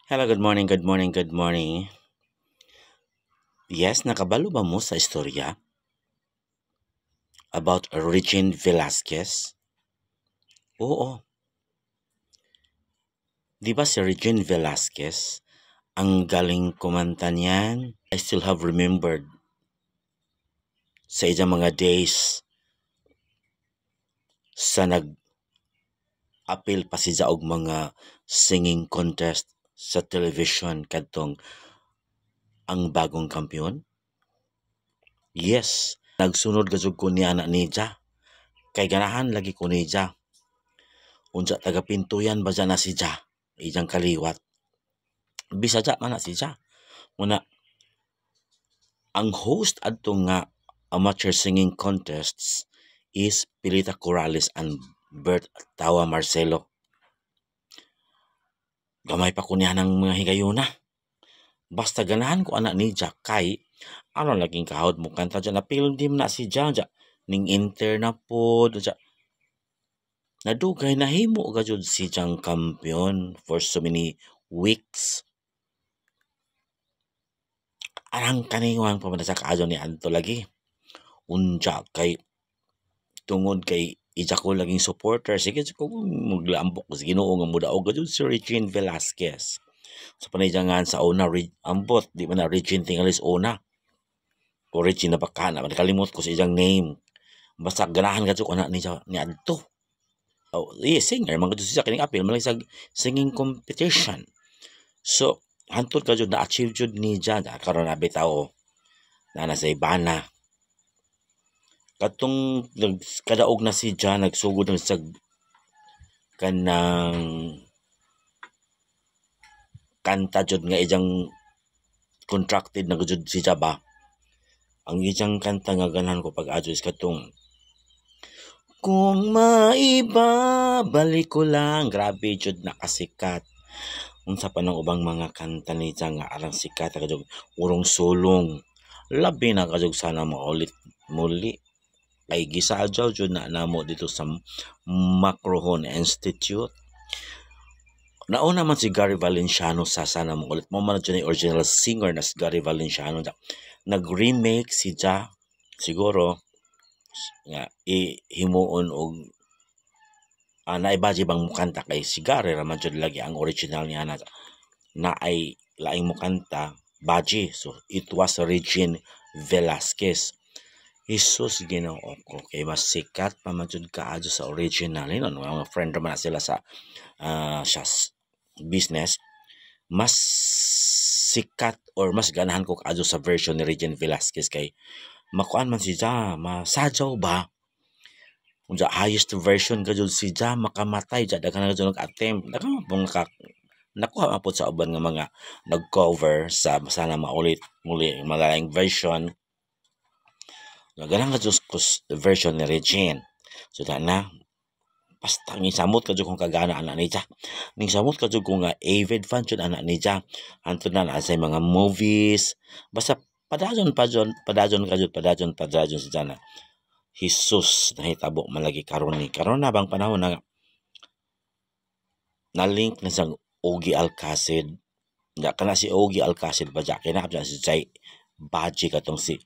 Hello, good morning, good morning, good morning. Yes, nakabalo ba mo sa istorya about Regine Velasquez? Oo, di ba si Regine Velasquez, ang galing kumanta niyan? I still have remembered sa iyang mga days sa nag-appeal pa siya og mga singing contest sa television kadtong ang bagong kampiyon. Yes, nagsunod gazug ko niya na niya. Kay ganahan lagi ko niya. Unsa taga pintuyan ba dyan na si Ja? Ijang kaliwat. Bisadya man na si Ja. Muna, ang host adto nga amateur singing contests is Pilita Corrales and Bert Tawa Marcelo. Gamay pa ko niya ng mga higayuna. Basta ganahan ko anak ni Ja kay ano laging kahod mo kanta dyan na film dim na si Ja ning inter na po dyan. Nadugay nahimo gajud si Jang kampiyon for so many weeks. Arang kaningwang pamanasa kaadyo ni Anto lagi. Unja kay tungod kay ija ko laging supporter. Sige, ko maglambok sa Ginoo nga mudaog gajud si Regine Velasquez. Sa panayjangan sa una ambot di man na Regine tingalis una. O Regine na baka na nakalimot ko sa ijang name. Basta ganahan gajud ko na ni Adto. Oh, singer man gajud siya kining apil man sa singing competition. So hantod gajud na achieve jud ni Jada karon na bitaw na nasa Ibana. Katong kadaog na si Jan nagsugod ng sa kanang kanta jud nga ijang contracted na jud si Jaba. Ang ijang kanta nga ganahan ko pag-adyo is katong kung maibabalik ko lang, grabe jud nakasikat. Unsa pa nang ubang mga kanta ni Jan nga arang sikat kadug urong sulong. Labi na kadug sana maulit muli ay gisadyaw jud na namo dito sa Macrohon Institute. Nauna man si Gary Valenciano sa sana mo ulit mo man dyan yung original singer na si Gary Valenciano. Nag-remake si Ja siguro nga himuon og naibaji bang mukanta kay si Gary raman jud lagi ang original niya na ay laing mukanta baji. So it was Regine Velasquez. Jesus Ginoo ko kay mas sikat pa man jud kaadyo sa original no mga friend man sila sa siya business mas sikat or mas ganahan ko kaadyo sa version ni Regine Velasquez kay makuan man si Ja masadyaw ba unsa highest version kadyo si Ja makamatay ja daghan na nag-attempt daghan pong nakuha man po sa uban nga mga nag-cover sa sana maulit muli malaing version. Ganang version ni Regine. So na basta ni samot kadyo kung kagana anak ni Ja. Ning samot kadyo kung nga avid fan jud anak ni Ja. Hantod na sa mga movies. Basta padayon si Ja na. Jesus nahitabo malagi karon ni. Karon na bang panahon na na-link na sa Ogie Alcacid. Ya kana si Ogie Alcacid ba ja kay na si Jay Baji katong si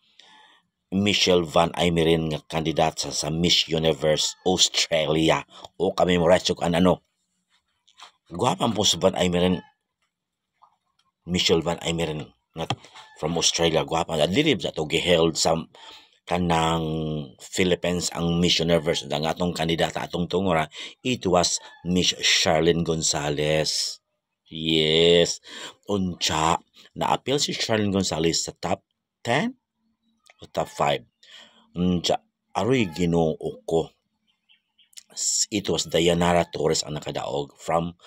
Michelle Van Aymerin nga kandidat sa Miss Universe Australia o kami mo rachok ano guwapa po sa Van Aymerin Michelle Van Aymerin nga from Australia guwapa adlib sa to giheld sa kanang Philippines ang Miss Universe ang atong kandidata atong tungora it was Miss Charlene Gonzalez. Yes, unsa na-appeal si Charlene Gonzalez sa top 10 o top 5. Aroy Ginoo ko. It was Dayanara Torres ang nakadaog from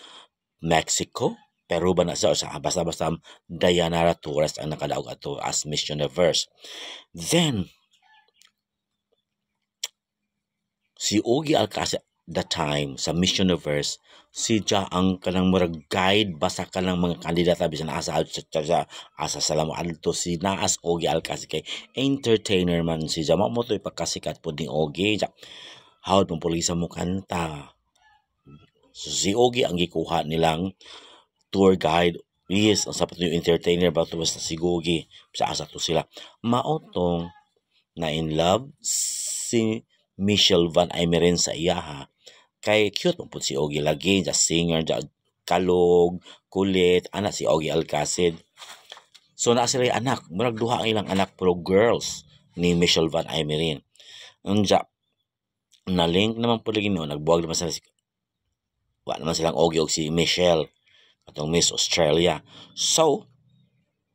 Mexico. Pero ba na siya basta Dayanara Torres ang nakadaog ato as Miss Universe. Then si Ogie Alcacid the time sa Miss Universe si Ja ang kanang murag guide basa kanang mga kandidata bisan asa sa lamo adto si naas Ogie Alcacid kay entertainer man si Ja mo to ipakasikat pud ni Ogie ja hawd mo pulisa mo kanta. So si Ogie ang gikuha nilang tour guide Yes, ang sapat yung entertainer ba ito basta si Gogi. Sa asa to sila. Maotong na in love si Michelle Van Aimeren sa iyaha. Kay cute mo po si Ogie lagi. Just singer, just kalog, kulit. Anak si Ogie Alcacid. So na sila yung anak. Murag duha ang ilang anak pero girls ni Michelle Van Aimeren. Unja, na link naman po lagi no. Nagbuwag naman sila wa naman silang Ogie o si Michelle atong Miss Australia. So,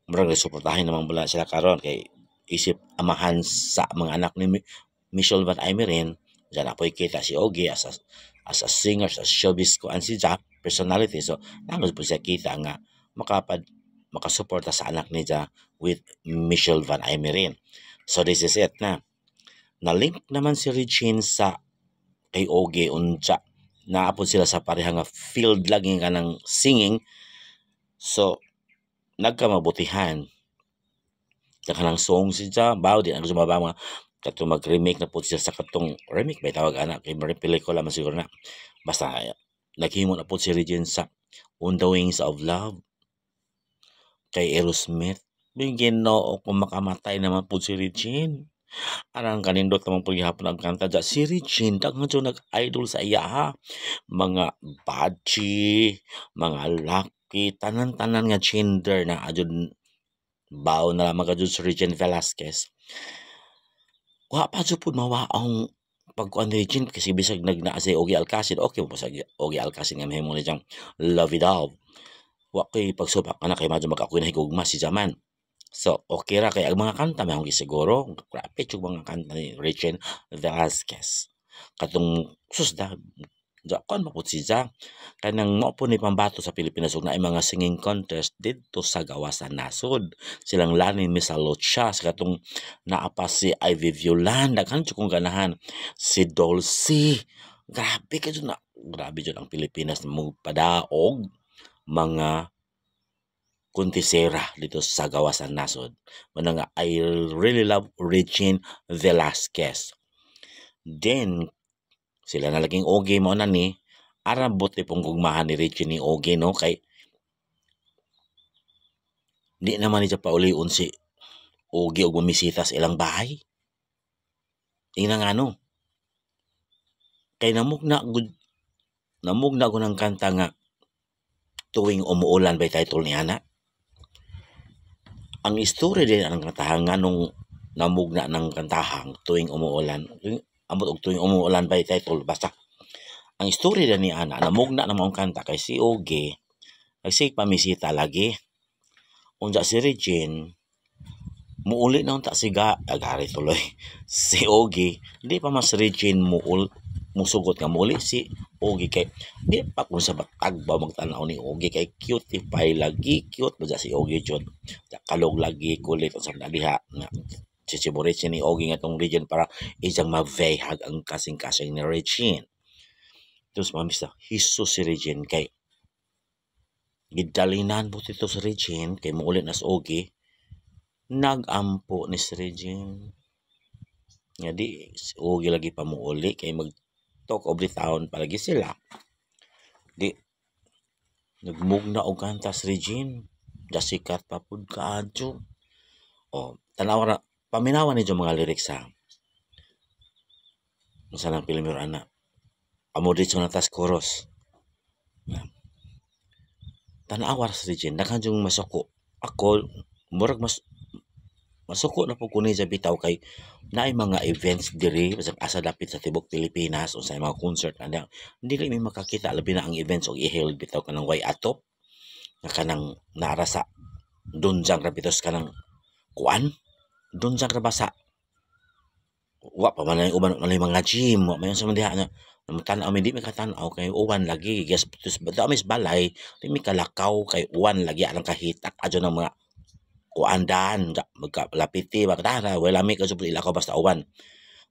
murag nasuportahin naman pala sila karon kay isip amahan sa mga anak ni Michelle Van Aimeren. Diyan na po kita si Ogie as a singer, as showbiz ko and si Jack personality. So, nangos po siya kita nga makasuporta sa anak niya with Michelle Van Aimeren. So, this is it na. Na-link naman si Regine sa kay Ogie unja. Naapod sila sa parehang field lagi nga ng singing. So, nagkamabutihan. Kanang song siya, baw din ang sumaba mga katong mag-remake na po siya sa katong remake may tawag anak kay pelikula man siguro na. Basta naghimo na po si Regine sa On the Wings of Love kay Aerosmith. Bigyan no kung makamatay naman po si Regine. Arang kanindot naman po gihapon ang kanta dyan. Si Regine, daghan siya nag-idol sa iya ha. Mga Bachi, mga Lucky, tanan-tanan nga gender na adyon baw na lamang kadyon si Regine Velasquez. Wa pa dyan po mawaang pagkuhan ni Regine kasi bisag nagnaa si Ogie Alcacid. Okay po sa Ogie Alcacid nga mahimo na diyang Love It All. Wa ko'y pagsupak ka na kay madyo mag-ako'y nahigugma si Jaman. So, okay ra kay ang mga kanta may siguro. Grabe yung mga kanta ni Regine Velasquez. Katong susda, kon maput siya. Kanang mo po ni pambato sa Pilipinas ug naay mga singing contest dito sa gawasan nasod. Silang Lani Misalucha sa katong naapa si Ivy Violan, daghan jud kong ganahan si Dulcie. Grabe ka jud na. Grabe jud ang Pilipinas mo padaog mga kuntisera dito sa gawasan nasod. Muna nga, I really love Regine Velasquez. Then, sila na laging Ogie mo na ni, arabot pong gugmahan ni Regine ni Ogie, no? Kay, di naman niya pauliun si Ogie o bumisita sa ilang bahay. Ina nga, no? Kay namugna ko ng kanta nga, tuwing umuulan by title ni Ana. Ang istorya din ang kantahan nung namugna ng kantahang tuwing umuulan. Ambot og tuwing umuulan by title basta. Ang istorya din ni Ana namugna na maong kanta kay si Ogie nagsig pamisita lagi. Unja si Regine muuli na unta siga agari tuloy si Ogie di pa mas Regine musugot nga muli si Ogie kay di pa kung sa batag ba magtanaw ni Ogie kay cute pay lagi cute ba si Ogie jud kalog lagi kulit sa diha nga sisiburit ni Ogie nga tong Regine para isang mavehag ang kasing-kasing ni Regine. Terus mamista hiso si Regine kay gidalinan po ito si Regine kay muulit na sa Ogie nagampo ni si Regine nga di si Ogie lagi pa muuli kay mag talk of the town palagi sila di nagmugna og kanta si Regine dasikat pa pud kaadyo tanaw na paminawan ni mga lyrics sa unsa nang Pilipino ana amo dito na tas chorus tanawar si Regine daghan yung masuko ako murag masuko na po kunay sa bitaw kay naay mga events diri asa dapit sa tibok Pilipinas o sa mga concert ana hindi kami makakita labi na ang events og i-held bitaw kanang way atop nga kanang nara sa dunjang rabitos kanang kuan dunjang rabasa wa pa man uban man mga gym wa man sa mandiha na tan-aw mi di mi katan-aw kay uwan lagi gas putus damis balay di mi kalakaw kay uwan lagi alang kahitak adyo ng mga kuandan magkalapiti bagdara wala mi ka supli ilakaw basta uwan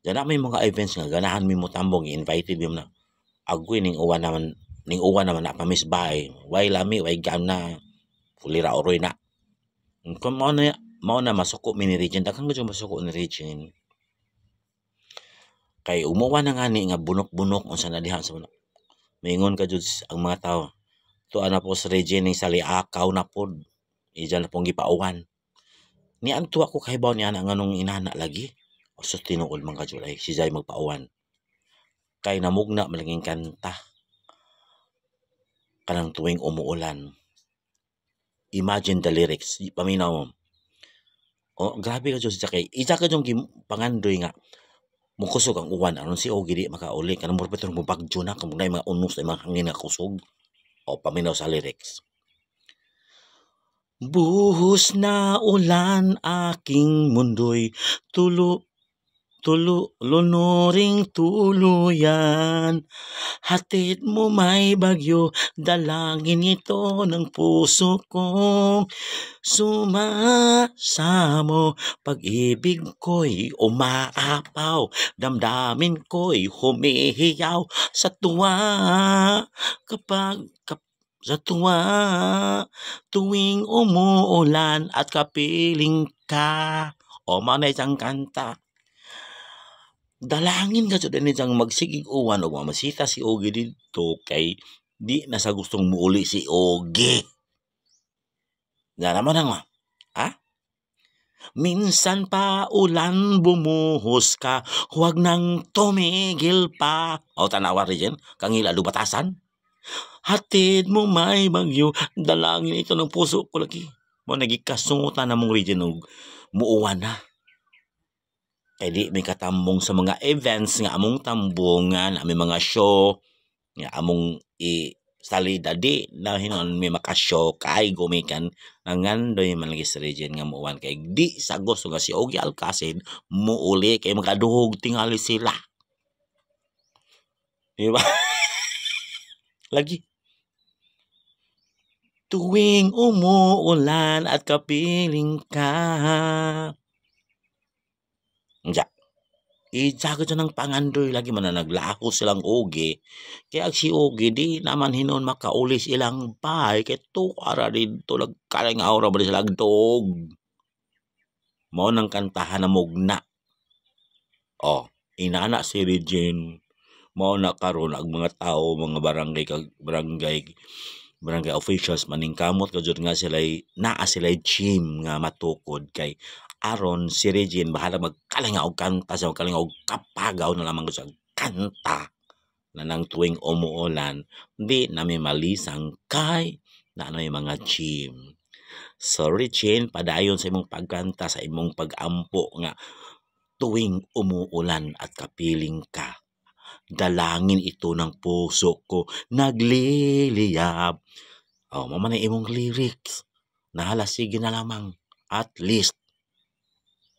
dana may mga events nga ganahan mi mo tambong invited mi na agoy ning uwan naman na pamisbay way lami way gana fulira oroy na kung mao na masuko mi ni Regine daghang medyo masuko ni Regine kay umuwan na nga ni nga bunok-bunok unsa na diha sa maingon ka jud ang mga tao tuwa na po sa Regine sa liakaw na po. Iyan na pong gipauwan. Ni ang tuwa ko kay baw niya na nganong inana lagi. O so tinuod man ka ay si Zay magpauwan. Kay namugna malaging kanta. Kanang tuwing umuulan. Imagine the lyrics. Paminaw mo. Oh, grabe ka Diyos. Isa ka yung pangandoy nga. Mukusog ang uwan. Aron si Ogie di makauli. Kanang mura pa ito bagyo na. Kamag na yung mga unos na mga hangin na kusog. O, paminaw sa lyrics. Buhos na ulan aking mundo'y lunuring tuluyan. Hatid mo may bagyo, dalangin ito ng puso kong sumasamo. Pag-ibig ko'y umaapaw, damdamin ko'y humihiyaw sa tuwa. Sa tuwa, tuwing umuulan at kapiling ka. O, mana isang kanta. Dalangin ka dyan isang magsigig uwan o mamasita si Ogie dito kay di na sa gustong muuli si Ogie. Na naman nga. Ha? Minsan pa ulan bumuhos ka, huwag nang tumigil pa. O, tanawa rin dyan, kangila lubatasan. Hatid mo may bagyo, dalangin ito ng puso ko lagi. Mo nagikasungutan na mong region ng muuwan na. Kaya di may katambong sa mga events nga among tambungan, aming mga show, nga among salida di na hinon may makashow kay gumikan nangandoy man lagi sa region nga muuwan kay di sa gusto nga si Ogie Alcacid muuli kay magaduhog tingali sila. Diba? Lagi. Tuwing umuulan at kapiling ka. Diya. Ijago dyan ng pangandoy lagi man na naglaho silang Ogie. Kaya si Ogie di naman hinon makaulis ilang bahay. Kaya tukara dito nagkaling aura ba silang dog. Mao nang kantahan na mugna. O, inana si Regine. Mao na karon ang mga tao, mga barangay officials maningkamot ka jud nga naa sila'y gym nga matukod kay aron si Regine bahala magkalinga og kanta sa magkalinga og kapagaw na lamang sa kanta na nang tuwing umuulan di nami malisang kay na may mga gym. So Regine, padayon sa imong pagkanta, sa imong pagampo nga tuwing umuulan at kapiling ka. Dalangin ito ng puso ko nagliliyab. O, mamanay imong lyrics. Nahala, sige na lamang. At least,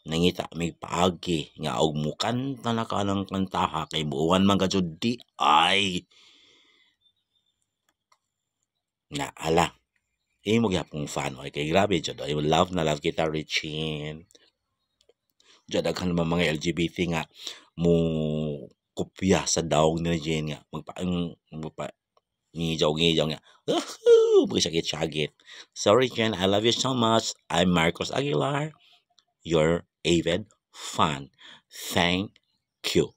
nangita may paagi nga og mukanta na ka ng kantaha kay buwan man ka di ay. Nahala. Imo gyapong fan. Okay, kay grabe jud. I love kita Regine. Jud daghan mga LGBT nga mo kopya sa dawg ni Regine nga magpa ngijaw nga magsyagit. Sorry Jen, I love you so much. I'm Marcos Aguilar, your avid fan. Thank you.